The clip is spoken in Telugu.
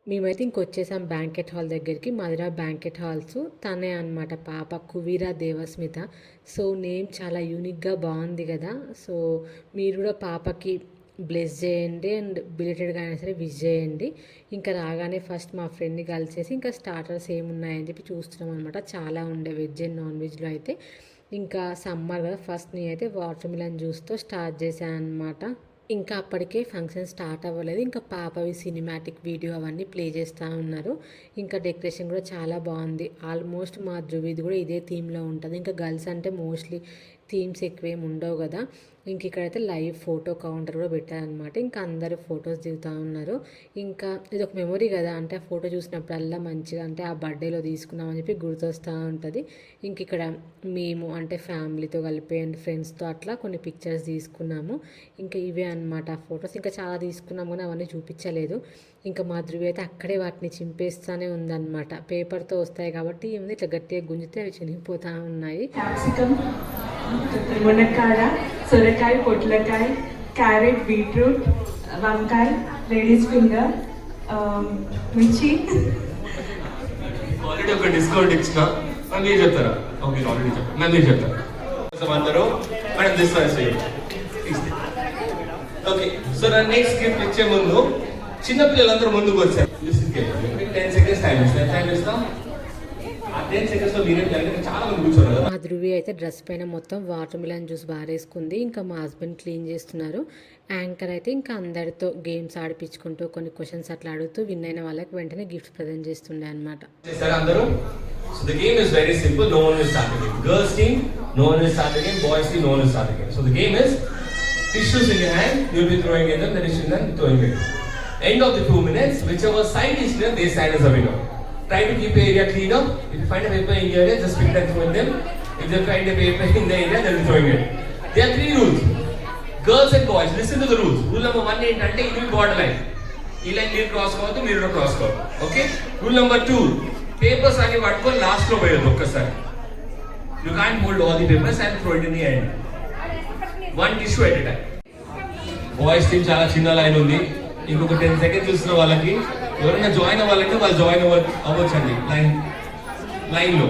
మేమైతే ఇంకొచ్చేసాం బ్యాంకెట్ హాల్ దగ్గరికి. మధుర బ్యాంకెట్ హాల్స్. తనే అనమాట పాప కువీరా దేవస్మిత. సో నేమ్ చాలా యూనిక్గా బాగుంది కదా. సో మీరు కూడా పాపకి బ్లెస్ చేయండి అండ్ బిలేటెడ్గా అయినా సరే విష్ చేయండి. ఇంకా రాగానే ఫస్ట్ మా ఫ్రెండ్ని కలిసేసి ఇంకా స్టార్టర్స్ ఏమున్నాయని చెప్పి చూస్తున్నాం అనమాట. చాలా ఉండే వెజ్ అండ్ నాన్ వెజ్లో అయితే. ఇంకా సమ్మర్ కదా, ఫస్ట్ నేనైతే వాటర్ మిలన్ జ్యూస్తో స్టార్ట్ చేశాను అనమాట. ఇంకా అప్పటికే ఫంక్షన్ స్టార్ట్ అవ్వలేదు. ఇంకా పాపవి సినిమాటిక్ వీడియో అవన్నీ ప్లే చేస్తూ ఉన్నారు. ఇంకా డెకరేషన్ కూడా చాలా బాగుంది. ఆల్మోస్ట్ మా ధృవిది కూడా ఇదే థీమ్లో ఉంటుంది. ఇంకా గర్ల్స్ అంటే మోస్ట్లీ థీమ్స్ ఎక్కువేమి ఉండవు కదా. ఇంక ఇక్కడైతే లైవ్ ఫోటో కౌంటర్ కూడా పెట్టారనమాట. ఇంకా అందరూ ఫొటోస్ దిగుతూ ఉన్నారు. ఇంకా ఇది ఒక మెమొరీ కదా, అంటే ఆ ఫోటో చూసినప్పుడల్లా మంచిగా అంటే ఆ బర్త్డేలో తీసుకున్నామని చెప్పి గుర్తొస్తూ ఉంటుంది. ఇంక ఇక్కడ మేము అంటే ఫ్యామిలీతో కలిపి అండ్ ఫ్రెండ్స్తో అట్లా కొన్ని పిక్చర్స్ తీసుకున్నాము. ఇంకా ఇవే అనమాట ఆ ఫొటోస్. ఇంకా చాలా తీసుకున్నాము కానీ అవన్నీ చూపించలేదు. ఇంకా మా ధృవి అయితే అక్కడే వాటిని చింపేస్తూనే ఉందన్నమాట. పేపర్తో వస్తాయి కాబట్టి ఏముంది ఇట్లా గట్టిగా గుంజితే అవి చినిగిపోతూ ఉన్నాయి. మునక్కాడ, సొరకాయ, పొట్లకాయ, క్యారెట్, బీట్రూట్, వంకాయ, లేడీస్ ఫింగర్, మిర్చి. ఆల్రెడీ ఒక డిస్కౌంట్ ఇచ్చిన మీరు చెప్తారా? ఓకే ఆల్రెడీ చెప్పారు, మీరు చెప్తారు. అందరూ మేడం తీసుకోవాలి. ఓకే సో నా నెక్స్ట్ గిఫ్ట్ ఇచ్చే ముందు చిన్నపిల్లలందరూ ముందుకు వచ్చారు. 10 seconds టైం ఇస్తాం. మా ధృవి అయితే డ్రెస్ పైన మొత్తం వాటర్ మిలన్ జ్యూస్ బారేసుకుంది. ఇంకా మా హస్బెండ్ క్లీన్ చేస్తున్నారు. యాంకర్ అయితే ఇంకా అందరితో గేమ్స్ ఆడిపించుకుంటూ కొన్ని క్వశ్చన్స్ అట్లా అడుగుతూ విన్ అయిన వాళ్ళకి వెంటనే గిఫ్ట్స్ ప్రజెంట్ చేస్తుండే అనమాట. So the game is very simple. No one will start the game. Girls team, no one will start the game. Boys team, no one will start the game. So the game is tissues in your hand. You'll be throwing in them. The tissue in them, throwing it. End of the 2 minutes, whichever side is clear, they stand as a winner. Try to keep the area clean up. If you find a paper in your area, just pick that throw in them. If they find a paper in the area, they'll be throwing it. There are 3 rules. Girls and boys, listen to the rules. Rule number 1 ఏంటంటే ఇది border line. ఈ లైన్ మీరు క్రాస్ కావద్దు, మీరు క్రాస్ కావద్దు. ఓకే. రూల్ నెంబర్ 2, పేపర్స్ అన్ని పట్టుకొని లాస్ట్ లో వేయొద్దు ఒక్కసారి. You can't hold all the papers and throw it in the end. 1 tissue at a time. Boys team చాలా చిన్న లైన్ ఉంది. ఇంకొక 10 seconds చూసిన వాళ్ళకి ఎవరైనా జాయిన్ అవ్వాలంటే వాళ్ళు జాయిన్ అవ్వచ్చండి లైన్ లో.